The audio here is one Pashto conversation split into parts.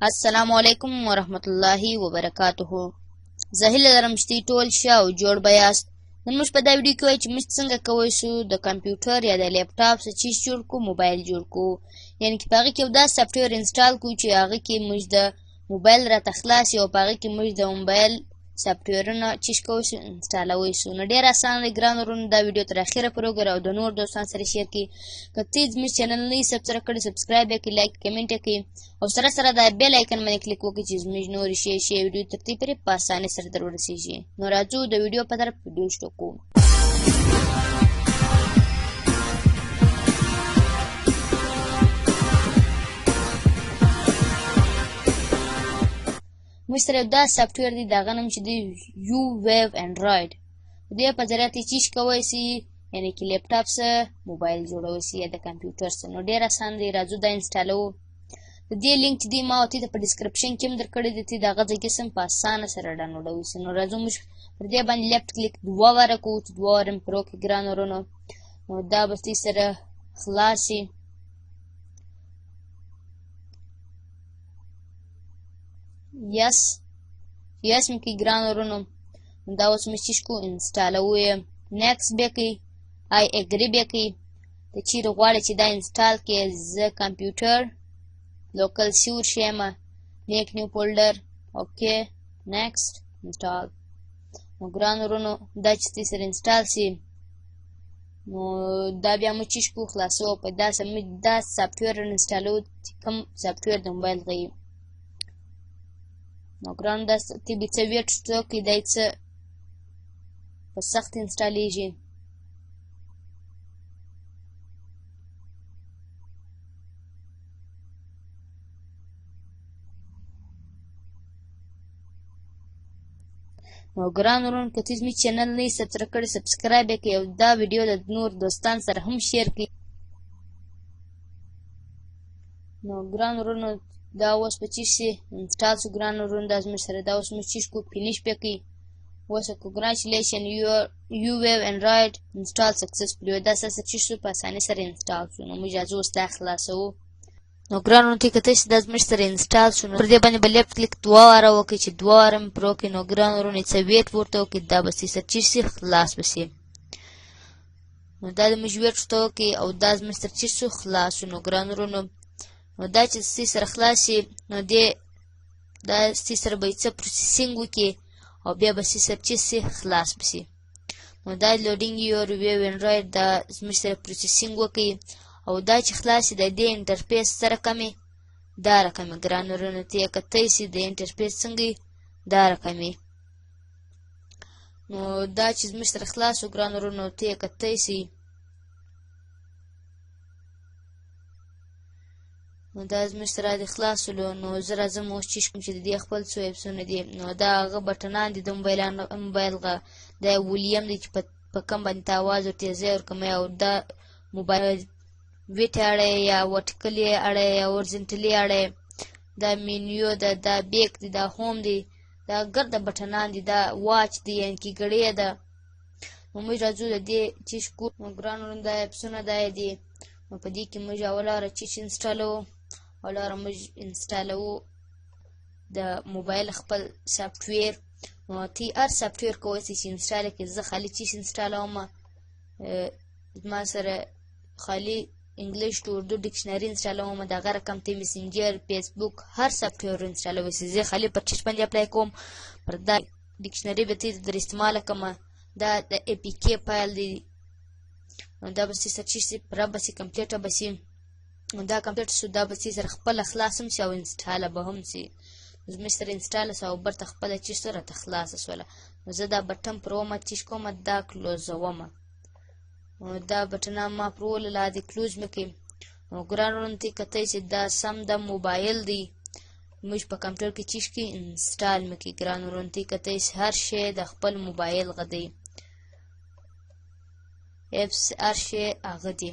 السلام علیکم ورحمت الله وبرکاته. زه هیله لرم چې ټول ښه او جوړ به یاست. نن موږ په دا ویډیو کې وایو چې موږ څنګه کولی شو د کمپیوټر یا د لیپټاپ څه چیز جوړ کړو، موبایل جوړ کړو. یعنې چې په هغې کې یو داسې سافټویر انسټال کړو چې هغې کې موږ د موبایل راته خلاص وي او په هغې کې موږ د موبایل سافټویرونه چیز کولی شو، انسټالولی شو. نو ډېر اسانه دی ګران ورونو، دا ویډیو تر اخره پورې وګورئ او د نور دوستانو سره شیر کړئ. که ته زموږ چینل نه یې سبسکرایب کړی، سبسکرایب یې کړئ، لایک کمنټ یې کړئ او سره سره دا بیل آیکن باندې کلیک وکړئ چې زموږ نورې ښې ویډیو تر دې پورې په اسانۍ سره در ورسېږي. نو راځو د ویډیو په طرف ویډیو شروع کوو. موږ سره یو داسې سافټویر دی، د هغه نوم چې دی یو ویو انډرایډ. د دې په ذریعه ته چیز کولی سي، یعنې کې لیپټاپ څه موبایل جوړولی سي یا د کمپیوټر څه. نو ډېر اسان دی، راځو دا انسټالوو. د دې لینک چې دی ما ورته ته په ډسکرپشن کې هم درکړی دی، ته د هغه ځای کې سم په اسانه سره ډاونلوډولی سي. نو راځو موږ پر دې باندې لیفټ کلیک 2 واره کوو چې 2 واره مې پر وکړي ګران ورونو. نو دا به دې سره خلاص سي. یس مې کوي ګران ورونو. دا اوس موږ چیز کوو، انسټالوو یې. نیکسټ بیا کوي، آی اګري بیا کوي. ته چیرې غواړې چې دا انسټال کړې، زه کمپیوټر لوکل سی ورشی یم، میک نیو فولډر، اوکې، نیکسټ، انسټال. نو ګران ورونو دا چې دې سره انسټال سي، نو دا بیا موږ چیز کوو، خلاصوو. په داسې موږ دا سافټویر انسټالوو چې کوم سافټویر د موبایل غوي. نو ګران دا ته به څه ویټ وکړي، دا څه په سخت انسټالیږي. نو ګران ورونو که ته زموږ چینل نه یې سبسکرایب کړی، سبسکرایب یې کړئ او دا ویډیو د نور دوستانو سره هم شیر کړئ. نو ګران ورونو دا اوس به چی شي، انسټال شو. ګران ورونو دا زموږ سره دا اوس موږ چی کوو، فینیش پې کوي. اوس کنګرچولیشن یو ویو انډرایډ انسټال سکسسفولي. دا ستاسو چی شو، په اسانۍ سره انسټال شو. نو موږ راځو اوس دا خلاصوو. نو ګران ورونو ته کته چې دا زموږ سره انسټال شو، نو پر دې باندې به لیفټ کلیک 2 واره وکړئ چې 2 واره مې پر وکړئ. نو ګران ورونو څه ویټ ورته وکړئ، دا به سره چی شي، خلاص به شي. نو دا د موږ ویټ ورته وکړئ او دا زموږ سره چی شو، خلاص شو. نو ګران ورونو نو دا چې سی سره خلاص شي، نو دې دا سی سره به څه پروسیسینګ وکړي او بیا به سی سره چی شي، خلاص به شي. نو دا لوډینګ یور ویو انډرایډ دا زموږ سره پروسیسینګ وکړي او دا چې خلاص شي، د دې انټرفیس سره کمې دا رقم ګران ورونو ته یې کتئ شي، د انټرفیس څنګه دا رقم. نو دا چې زموږ سره خلاص شو ګران ورونو ته یې کتئ شي. نو دا زموږ سره د خلاص شولو. نو زه راځم اوس چی کوم چې د دې خپل څو اپسونه دي. نو دا هغه بټنان دي د موبایل غه، دا ولیم دی چې په کم باندې ته اواز ورته ځای ورکوئ او دا موبایل ویټ اړی یا ورټیکلي اړی یا اورزنټلي اړی. دا مینیو ده، دا بیک دی، دا هوم دی، دا ګرده بټنان دي، دا واچ دی یعنې کې ګړۍ ده. نو موږ راځو د دې چیز کوو. نو ګران ورونو دا اپسونه دا دي. نو په دې کې موږ اولاره چیز انسټالوو، اولاره موږ انسټالوو د موبایل خپل سافټویر. نو ته هر سافټویر کولی شي چې انسټال یې کړې. زه خالي چیز انسټالوم، زما سره خالي انګلیش ټو اردو ډکشنري انسټالوم، د هغه رقم ته میسنجر، فیسبوک، هر سافټویر انسټالولی شي. زه خالي پر ټچ باندې اپلای کوم، پر دا ډکشنري به ته در استعماله کومه. دا د ای پی کې فایل دی. نو دا به څه چی شي، پوره به شي، کمپلیټه به شي. نو دا کمپلیټ شو، دا به څه سره خپله خلاص هم شي او انسټاله به هم شي. زموږ سره انسټاله شوه او برته خپله چی شوه راته خلاصه شوله. نو زه دا بټن پرومه چی کومه، دا کلوزومه. نو دا بټنان ما پرولله، د کلوز مې کړي. نو ګران ورونو ته کتئ چې دا سم د موبایل دی، موږ په کمپیوټر کې چیز کې انسټال مې کړي. ګران ورونو ته کتئ چې هر شی د خپل موبایل غه دی، اپس هر شی هغه دی.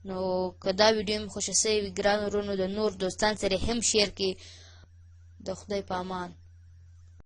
نو که دا ویډیو مې خوښه شوې وي ګران ورونو، د نور دوستان سره هم شیر کړئ. د خدای په امان.